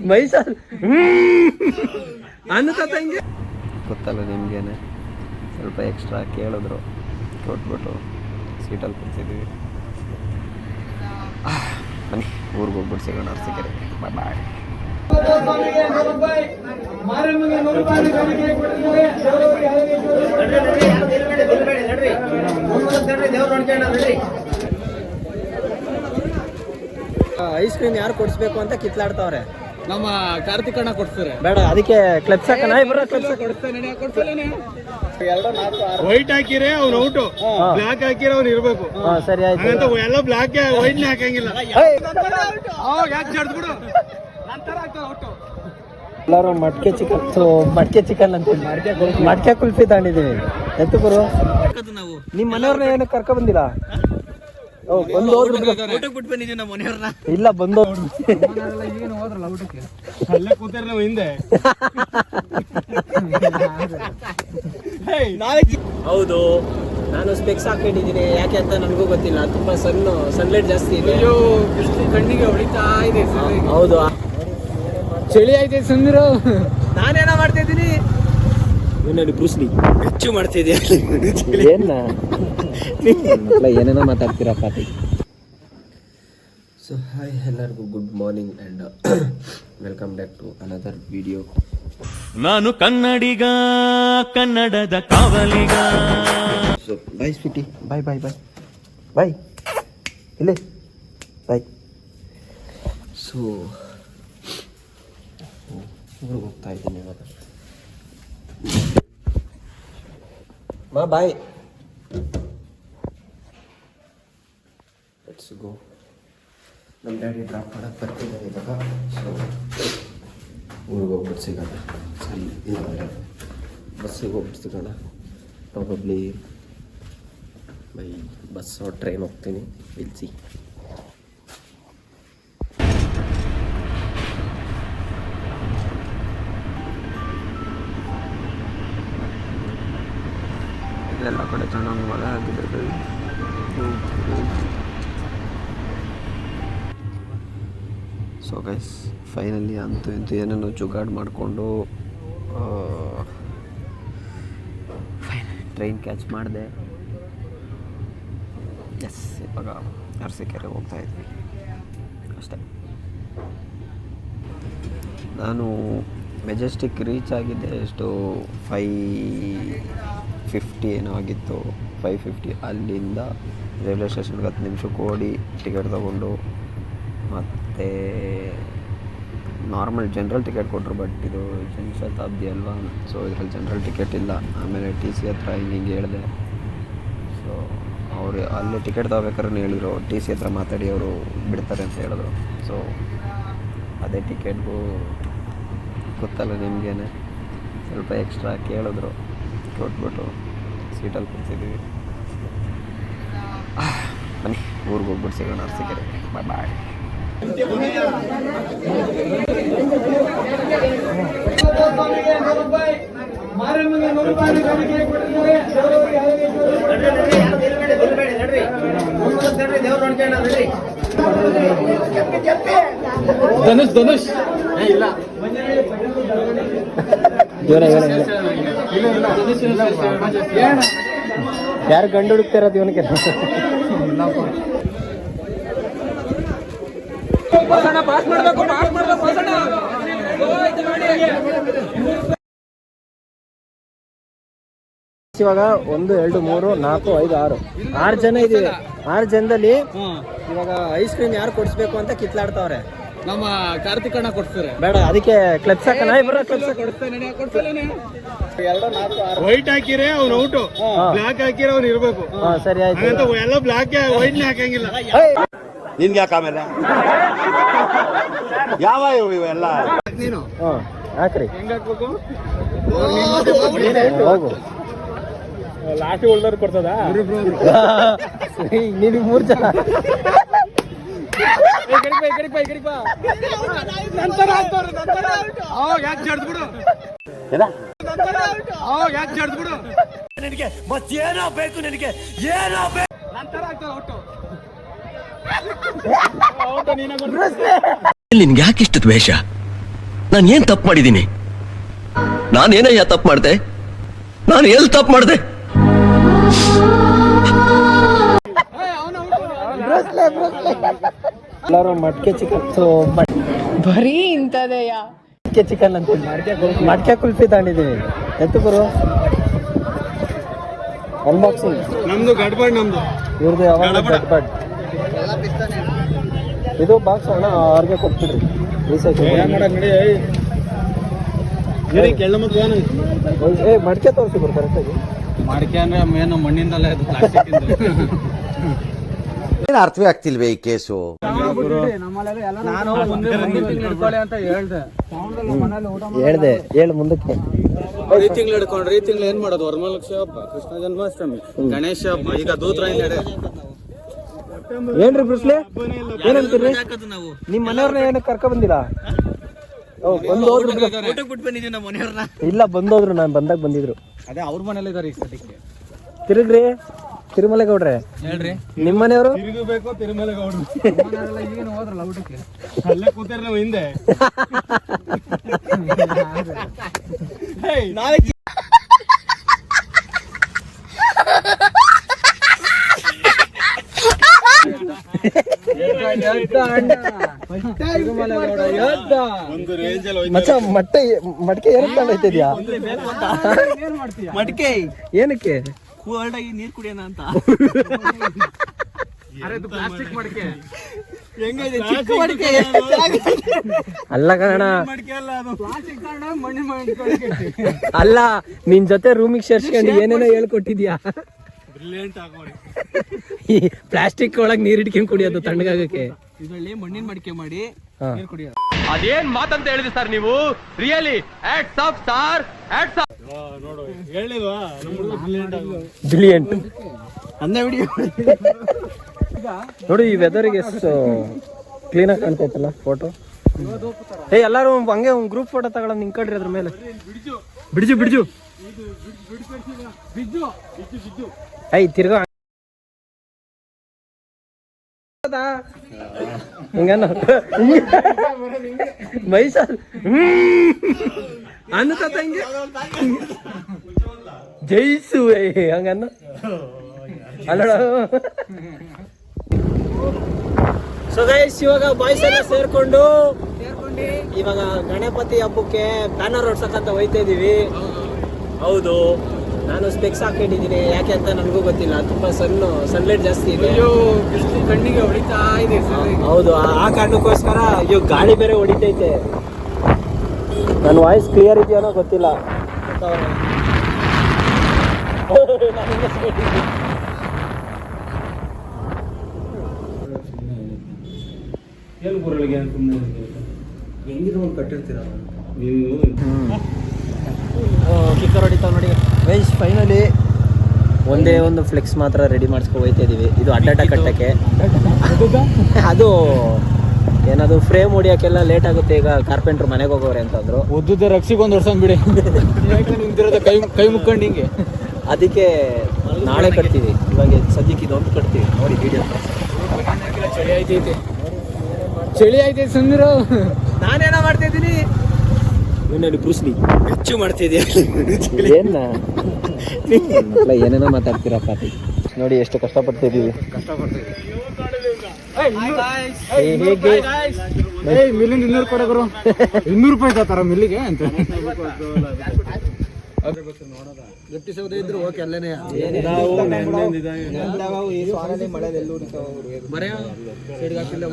ಮೈಸೂರು ಅನ್ನತ ಹಿಂಗೆ ಗೊತ್ತಲ್ಲ ನಿಮ್ಗೇನೆ. ಸ್ವಲ್ಪ ಎಕ್ಸ್ಟ್ರಾ ಕೇಳಿದ್ರು, ಕೊಟ್ಬಿಟ್ಟು ಸೀಟಲ್ಲಿ ಕೂತಿದ್ದೀವಿ. ಬನ್ನಿ ಊರಿಗೆ ಹೋಗ್ಬಿಟ್ಟು ಸಿಗೋಣ ಅರಸೀಕೆರೆ. ಬಾಯ್ ಬಾಯ್. ಐಸ್ ಕ್ರೀಮ್ ಯಾರು ಕೊಡಿಸ್ಬೇಕು ಅಂತ ಕಿತ್ಲಾಡ್ತಾವ್ರೆ. ನಮ್ಮ ಕಾರ್ತಿಕಣ್ಣ ಕೊಡ್ತಾರೆ. ಬೇಡ, ಅದಕ್ಕೆ ಕ್ಲಬ್ಸ್ ಹಾಕೋಣ. ವೈಟ್ ಹಾಕಿದ್ರೆ ಅವ್ನು ಔಟು, ಬ್ಲಾಕ್ ಹಾಕಿದ್ರೆ ಅವ್ನು ಇರ್ಬೇಕು. ಸರಿ ಆಯ್ತು. ಎಲ್ಲ ಬ್ಲಾಕ್ ವೈಟ್ ಹಾಕಂಗಿಲ್ಲ. ಎಲ್ಲರೂ ಮಟ್ಕೆ ಚಿಕನ್ ಅಂತ ಮಟ್ಕೆ ಕುಲ್ಫಿ ತಗೊಂಡಿದ್ದೀವಿ. ಎತ್ತು ಗುರು, ನಿಮ್ಮ ಮನೆಯವ್ರನ್ನ ಏನು ಕರ್ಕೊ ಬಂದಿಲ್ಲ? ಇಲ್ಲ, ಬಂದು ಅಲ್ಲೇ ಕೂತಾರ ನಾವು ಹಿಂದೆ. ಹೌದು, ನಾನು ಸ್ಪೆಕ್ಸ್ ಹಾಕೊಂಡಿದ್ದೀನಿ. ಯಾಕೆ ಅಂತ ನನಗೂ ಗೊತ್ತಿಲ್ಲ. ತುಂಬಾ ಸನ್ಲೈಟ್ ಜಾಸ್ತಿ ಇದೆ. ಕಣ್ಣಿಗೆ ಹೊಡಿತಾ ಇದೆ. ಹೌದು, ಚಳಿ ಆಯ್ತು. ಸುಂದಿರು, ನಾನೇನೋ ಮಾಡ್ತಾ ಇದ್ದೀನಿ. ಬ್ರೂಸ್ಲಿ ಹೆಚ್ಚು ಮಾಡ್ತಿದ್ಯಾ? ಏನೇನೋ ಮಾತಾಡ್ತೀರಪ್ಪ. ಸೊ ಹಾಯ್, ಎಲ್ಲರಿಗೂ good morning and welcome back to another video. ನಾನು ಕನ್ನಡಿಗ, ಕನ್ನಡದ ಕಾವಲಿಗ. ಸೊ ಬಾಯ್ ಸ್ವೀಟಿ, ಬಾಯ್ ಬಾಯ್ ಬಾಯ್ ಬಾಯ್. ಇಲ್ಲೇ ಬಾಯ್. ಸೊ ಊರಿಗೆ ಹೋಗ್ತಾ ಇದ್ದೀನಿ ಇವಾಗ. ಬಾಯ್, ಲೆಟ್ಸ್ ಗೋ. ನಮ್ಮ ಡ್ಯಾಡಿ ಡ್ರಾಪ್ ಮಾಡಕ್ಕೆ ಬರ್ತಿದ್ದಾರೆ ಇವಾಗ. ಸೊ ಊರಿಗೆ ಹೋಗ್ಬಿಟ್ಟು ಸಿಗೋಣ. ಇಲ್ಲ, ಬಸ್ಸಿಗೆ ಹೋಗ್ಬಿಟ್ಟು ಸಿಗೋಣ. ಪ್ರಾಬಬ್ಲಿ ಬೈ ಬಸ್ ಟ್ರೈನ್ ಹೋಗ್ತೀನಿ. ವಿಲ್ಸಿ. ಎಲ್ಲ ಕಡೆ ಚೆನ್ನಾಗಿ ಮಳೆ ಆಗಿದೆ. ಸೊ ಗೈಸ್, ಫೈನಲಿ ಅಂತೂ ಇಂತೂ ಏನೇನೋ ಜುಗಾಡ್ ಮಾಡಿಕೊಂಡು ಟ್ರೈನ್ ಕ್ಯಾಚ್ ಮಾಡಿದೆ. ಎಸ್, ಇವಾಗ ಅರಸೀಕೆರೆ ಹೋಗ್ತಾ ಇದ್ವಿ ಅಷ್ಟೇ. ನಾನು ಮೆಜೆಸ್ಟಿಕ್ ರೀಚ್ ಆಗಿದ್ದೆ ಎಷ್ಟು 5:50 ಏನೋ ಆಗಿತ್ತು. 5:50 ಅಲ್ಲಿಂದ ರೈಲ್ವೆ ಸ್ಟೇಷನ್ಗೆ 10 ನಿಮಿಷಕ್ಕೆ ಓಡಿ ಟಿಕೆಟ್ ತೊಗೊಂಡು, ಮತ್ತು ನಾರ್ಮಲ್ ಜನರಲ್ ಟಿಕೆಟ್ ಕೊಟ್ಟರು. ಬಟ್ ಇದು ಜನಶತಾಬ್ದಿ ಅಲ್ವಾ, ಸೊ ಇದರಲ್ಲಿ ಜನರಲ್ ಟಿಕೆಟ್ ಇಲ್ಲ. ಆಮೇಲೆ TC ಹತ್ರ ಹಿಂಗೆ ಹೇಳಿದೆ. ಸೊ ಅವರು ಅಲ್ಲಿ ಟಿಕೆಟ್ ತೊಗೋಬೇಕಾದ್ರೆ ಹೇಳಿದ್ರು, TC ಹತ್ರ ಮಾತಾಡಿ ಅವರು ಬಿಡ್ತಾರೆ ಅಂತ ಹೇಳಿದ್ರು. ಸೊ ಅದೇ ಟಿಕೆಟ್ಗೂ ಗೊತ್ತಲ್ಲ ನಿಮಗೇನೆ, ಸ್ವಲ್ಪ ಎಕ್ಸ್ಟ್ರಾ ಕೇಳಿದ್ರು, ಕೊಟ್ಬಿಟ್ಟು ಸೀಟಲ್ಲಿ ಕೂತಿದ್ದೀವಿ. ಬನ್ನಿ ಊರಿಗೆ ಹೋಗ್ಬಿಟ್ಟು ಸಿಗೋಣ ಅರಸೀಕೆರೆ. ಬಾಯ್ ಬಾಯ್. ಧನುಷ್ ಇಲ್ಲ, ಯಾರು ಗಂಡು ಹುಡುಕ್ತಿರೋದು ಇವನಿಗೆ? ಇವಾಗ 1 2 3 4 5 6 ಜನ ಇದೀವಿ. 6 ಜನದಲ್ಲಿ ಇವಾಗ ಐಸ್ ಕ್ರೀಮ್ ಯಾರು ಕೊಡಿಸ್ಬೇಕು ಅಂತ ಕಿತ್ಲಾಡ್ತಾವ್ರೆ. ನಮ್ಮ ಕಾರ್ತಿಕಣ್ಣ ಕೊಡ್ತಾರೆ. ಬೇಡ, ಅದಕ್ಕೆ ಕ್ಲಬ್ಸ್ ಹಾಕೋಣ. ವೈಟ್ ಹಾಕಿದ್ರೆ ಅವ್ನು ಔಟು, ಬ್ಲಾಕ್ ಹಾಕಿದ್ರೆ ಅವ್ನು ಇರ್ಬೇಕು. ಸರಿ ಆಯ್ತು. ಎಲ್ಲ ಬ್ಲಾಕ್ ವೈಟ್ ಹಾಕಂಗಿಲ್ಲ. ನಿನ್ಗೆ ಯಾಕೆ ಆಮೇಲೆ ಯಾವ ಇವೆಲ್ಲ ನೀನು ಹಾಕ್ರಿ. ಹೆಂಗ್ ಹಾಕ್ಬೇಕು? ಹೋಗು. ಲಾಸ್ಟ್ ಉಳ್ದವ್ರು ಕೊಡ್ತದ? ನೀನು 3 ಜನ. ನಂತರ ಯಾಕೆ ಜಡ್ದ್ಬಿಡು, ಯಾಕೆ ಜಡ್ದ್ಬಿಡು. ನಿನಗೆ ಮತ್ತೇನೋ ಬೇಕು, ನಿನಗೆ ಏನೋ ಬೇಕು. ನಂತರ ಆಗ್ತಾರ ಒಟ್ಟು ನಿನ್ಗೆ ಯಾಕೆ ಇಷ್ಟ ದ್ವೇಷ? ನಾನು ಏನ್ ತಪ್ಪು ಮಾಡಿದ್ದೀನಿ? ನಾನೇನಯ್ಯ ತಪ್ಪು ಮಾಡ್ದೆ? ನಾನು ಎಲ್ಲಿ ತಪ್ಪು ಮಾಡ್ದೆ? ಎಲ್ಲರೂ ಮಟ್ಕೆ ಚಿಕನ್ ಬರೀ ಇಂಥದೆಯಾ? ಮಟ್ಕೆ ಚಿಕನ್ ಅಂತ ಮಟ್ಕೆ ಕುಲ್ಫಿ ತಗೊಂಡಿದ್ದೀವಿ. ಎತ್ತು ಗುರು ಅನ್ಬಾಕ್ಸಿಂಗ್. ನಮ್ದು ಗಡ್ಬಡ್ ನಮ್ದು. ಇವ್ರದ್ದು ಯಾವಾಗ ಗಡ್ಬಡ್. ಇದು ಬಾಕ್ಸ್ ಅಣ್ಣ ಅವ್ರಿಗೆ ಕೊಟ್ಬಿಡ್ರಿ. ಮಡ್ಕೆ ತೋರಿಸಿ ಬರ್ ಕರೆಕ್ಟಾಗಿ. ಮಡಿಕೆ ಅಂದ್ರೆ ಮೇನು ಮಣ್ಣಿಂದಲೇ ಅದು ಪ್ಲಾಸ್ಟಿಕ್ ಏನು ಅರ್ಥವೇ ಆಗ್ತಿಲ್ವೇ ಈ ಕೇಸು? ಹೇಳ್ದೆ ಹೇಳು ಮುಂದಕ್ಕೆ. ಈ ತಿಂಗಳು ಹಿಡ್ಕೊಂಡ್ರೆ ಈ ತಿಂಗಳು ಏನ್ ಮಾಡೋದು? ವರಮಹಾಲಕ್ಷ್ಮಿ ಹಬ್ಬ, ಕೃಷ್ಣ ಜನ್ಮಾಷ್ಟಮಿ, ಗಣೇಶ ಹಬ್ಬ, ಈಗ ದೂತ್ರ ಏನ್ರಿ ಬ್ರುಸ್ಲಿ ಏನಂತೀರಿ? ನಿಮ್ ಮನೆಯವ್ರನ್ನ ಏನಕ್ಕೆ ಕರ್ಕೊ ಬಂದಿಲ್ಲ? ಬಂದೋದ್ರು. ಇಲ್ಲ ಬಂದೋದ್ರು, ನಾನು ಬಂದಾಗ ಬಂದಿದ್ರು. ಅದೇ ಅವ್ರ ಮನೇಲಿ ಇದಾರೆ ಈ ಸದ್ಯಕ್ಕೆ. ತಿರುಗ್ರಿ ತಿರುಮಲೆಗೌಡ್ರೆ. ಹೇಳ್ರಿ ನಿಮ್ಮ ಮನೆಯವರು ತಿರುಗಬೇಕು. ತಿರುಮಲೆಗೌಡ್ರು ಏನು ಹೋದ್ರಲ್ಲ ಊಟಕ್ಕೆ, ಅಲ್ಲೇ ಕೂತಾರ ನಾವು ಹಿಂದೆ. ಒಂದು ರೇಂಜ್ ಅಲ್ಲಿ ಮಚ್ಚ ಮಟ್ಕೆ ಏನಕ್ಕೆ ತಗೊಂಡೈತಿದ್ಯಾ? ಮಡಿಕೆ ಏನಕ್ಕೆ? ಕೋಲ್ಡ್ ಆಗಿ ನೀರ್ ಕುಡಿಯೋಣ ಅಂತ. ಪ್ಲಾಸ್ಟಿಕ್ ಮಡಿಕೆ ಹೆಂಗಿದೆ? ಚಿಕ್ಕ ಮಡಿಕೆ ಅಲ್ಲ ಕಣ, ಮಡಿಕೆ ಅಲ್ಲ ಅದು, ಪ್ಲಾಸ್ಟಿಕ್ ತಗೊಂಡು ಮಣ್ಣಿನ ಮಡಿಕೆ. ಅಲ್ಲ ನಿನ್ ಜೊತೆ ರೂಮಿಗೆ ಸೇರ್ಸ್ಕೊಂಡು ಏನೇನೋ ಹೇಳ್ಕೊಟ್ಟಿದ್ಯಾ. ಬ್ರಿಲಿಯಂಟ್ ಆಗೋಡಿ. ಈ ಪ್ಲಾಸ್ಟಿಕ್ ಒಳಗ್ ನೀರ್ ಇಟ್ಕೊಂಡ್ ಕುಡಿಯೋದು ತಣ್ಣಗಾಗಕ್ಕೆ. ಇದರಲ್ಲಿ ಮಣ್ಣಿನ ಮಡಿಕೆ ಮಾಡಿ ನೀರ್ ಕುಡಿಯೋದು. ಅದೇನ್ ಮಾತಂತ ಹೇಳಿದ್ರಿ ಸರ್ ನೀವು? Really hats off sir, hats off. ನೋಡು ಹೇಳಿಲ್ವಾ ಬ್ರಿಲಿಯಂಟ್ ಆಗೋದು. ಬ್ರಿಲಿಯಂಟ್ ಅಂದ ವಿಡಿಯೋ ನೋಡಿ. ಈ ವೆದರ್ಗೆ ಎಷ್ಟು ಕ್ಲೀನ್ ಆಗಿ ಕಾಣ್ತೈತಲ್ಲ ಫೋಟೋ. ಎಲ್ಲಾರು ಹಂಗೆ ಒಂದು ಗ್ರೂಪ್ ಫೋಟೋ ತಗೊಳ್ಳೋದು ನಿಂತ್ಕೊಳ್ರಿ ಅದ್ರ ಮೇಲೆ. ಬಿಡ್ಜು ಬಿಡ್ಜು ತಿರ್ಗಾ ಹಿಂಗನ್ನ ಮೈಸೂರು ಅನ್ನತ ಹಿಂಗೆ ಜೈಸು ಹಂಗನ್ನ ಅಲ್ಲ. ಸೊ ಗೈಸ್, ಇವಾಗ ಬಾಯ್ಸ್ ಎಲ್ಲ ಸೇರ್ಕೊಂಡು ಇವಾಗ ಗಣಪತಿ ಹಬ್ಬಕ್ಕೆ ಬ್ಯಾನರ್ ಹೊಡ್ಸಕ್ಕಂತ ಹೋಯ್ತಾ ಇದೀವಿ. ಹೌದು, ನಾನು ಸ್ಪೆಕ್ಸ್ ಹಾಕೊಂಡಿದ್ದೀನಿ. ಯಾಕೆ ಅಂತ ನನಗೂ ಗೊತ್ತಿಲ್ಲ, ತುಂಬಾ ಸನ್ಲೈಟ್ ಜಾಸ್ತಿ ಇದೆ, ಕಣ್ಣಿಗೆ ಹೊಡಿತಾ ಇದೆ. ಹೌದು, ಆ ಕಾರಣಕ್ಕೋಸ್ಕರ ಇವಾಗ ಗಾಳಿ ಬೇರೆ ಹೊಡಿತೈತೆ. ನನ್ನ ವಾಯ್ಸ್ ಕ್ಲಿಯರ್ ಇದೆಯೋ ಗೊತ್ತಿಲ್ಲ. ಹೆಂಗಿದ್ರು ಒಂದು ಕಟ್ಟಿರ್ತೀರ ನೀವು. ಕಿಕ್ಕರ್ ಹೊಡಿತಾವ ನೋಡಿ ಗೈಸ್. ಫೈನಲಿ ಒಂದೇ ಒಂದು ಫ್ಲೆಕ್ಸ್ ಮಾತ್ರ ರೆಡಿ ಮಾಡಿಸ್ಕೊ ಹೋಯ್ತಾ ಇದೀವಿ. ಇದು ಅಡ್ಡಾಟ ಕಟ್ಟಕ್ಕೆ. ಅದು ಏನದು ಫ್ರೇಮ್ ಹೊಡಿಯೋಕ್ಕೆಲ್ಲ ಲೇಟ್ ಆಗುತ್ತೆ. ಈಗ ಕಾರ್ಪೆಂಟ್ರ್ ಮನೆಗೆ ಹೋಗೋರೆ ಅಂತಂದ್ರು. ಒದ್ದುದ ರಕ್ಷಿಗೊಂದು ವರ್ಷ ಬಿಡಿ, ನಿಂತಿರೋದ ಕೈ ಮುಕ್ಕೊಂಡು ಹಿಂಗೆ. ಅದಕ್ಕೆ ನಾಳೆ ಕಟ್ತೀವಿ. ಇವಾಗ ಸದ್ಯಕ್ಕೆ ಇದೊಂದು ಕಟ್ತೀವಿ ನೋಡಿ ವಿಡಿಯೋ. ಚಳಿ ಆಯ್ತೈತೆ, ಚಳಿ ಆಯ್ತೈತೆ ಸುಂದಿರು. ನಾನೇನೋ ಮಾಡ್ತಾ ಇದ್ದೀನಿ. ನೋಡಿ ಬ್ರೂಸ್ಲಿ ಹೆಚ್ಚು ಮಾಡ್ತಿದ್ಯಾ ಏನ? ಏನೇನೋ ಮಾತಾಡ್ತೀರಪ್ಪ. ನೋಡಿ ಎಷ್ಟು ಕಷ್ಟಪಡ್ತಿದ್ದೀವಿ. ಮಿಲ್ಲಿಂದ 200 ಕೊಡೋರು 200 ರೂಪಾಯಿ ತಾತಾರ ಮಿಲ್ಲಿಗೆ ಅಂತ. ಗಟ್ಟಿಸೋದೇ ಇದ್ರು ಓಕೆ. ಅಲ್ಲೇನೆ ಮರೆ ಸೈಡ್ಗೆ ಹಾಕಿಲ್ಲ.